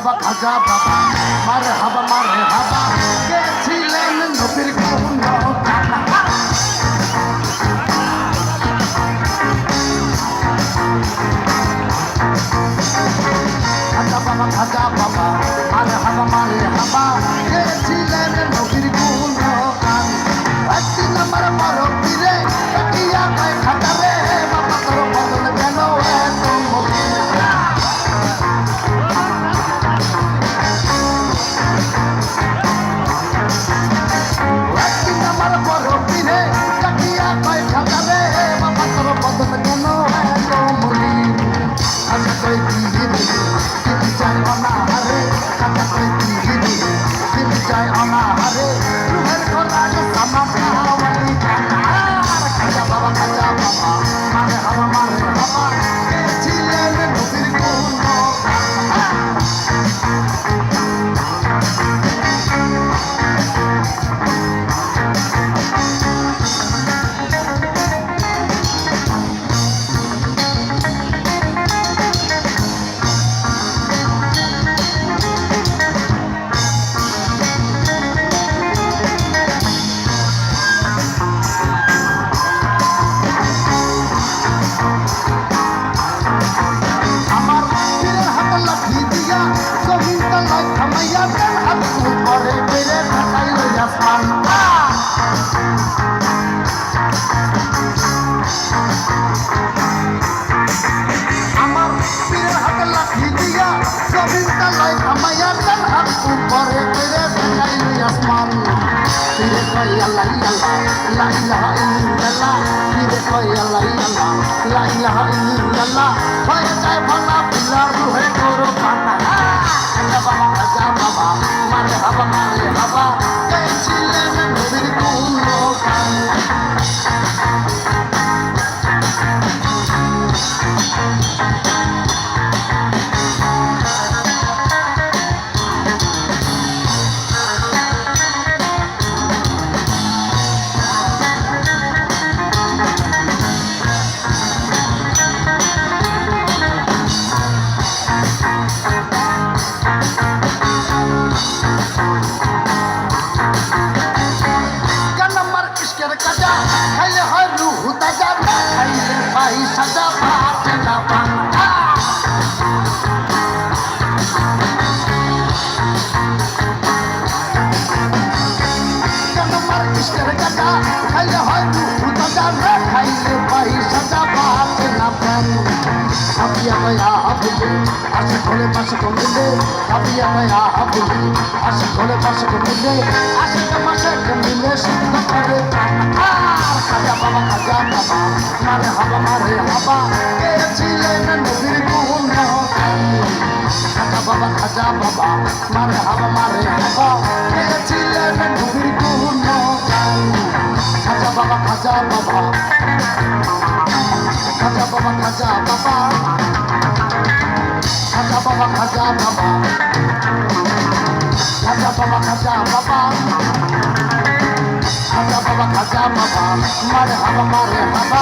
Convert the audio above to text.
বাবা খাজা বাবা মারে হাবা গেছিলেন নবীর কোন কানা খাজা বাবা মারে হাবা গেছিলেন নবীর কোন কান একদিন আমার বড় পীরে কাটিয়া কয় খাজা রে বাবা তোর বদল কেন এত একদিন আমার বড় পীরে কাটিয়া কয় খাজা রে বাবা তোর বদল কেন এত মলি খাজা কই কি দিবি দিবি চাই অনাহারে খাজা কই কি দিবি দিবি চাই অনাহারে রুহের কোরআন সামা খাওয়ালি খাজা বাবা মারে হাবা গেছিলেন নবীর কোন হয়ে যায় ভাঙা পিলার রুহে করো খানা বাবা খাজা বাবা মারে হাবা গেছিলেন নবীর কোন কান খাইলে হয় রুহ তাজা খাইলে পাই সাজা পাতে না পান্তা কেন মার ইস্কের কাটা খাইলে হয় রুহ তাজা খাইলে পাই সাজা পাতে না পান্তা আপিয়া গয়া হাবুলি আশা খোলে পাশে কমিলে আপিয়া গয়া হাবুলি আশা খোলে পাশে কমিলে আশা মাসে কমিলে সিদ্ধ করে খাজা বাবা মারে হাবা গেছিলেন নবীর কোন খাজা বাবা মারে হাবা গেছিলেন নবীর কোন খাজা বাবা খাজা বাবা খাজা বাবা খাজা বাবা খাজা বাবা খাজা বাবা খাজা বাবা খাজা বাবা খাজা বাবা খাজা বাবা মারে হাবা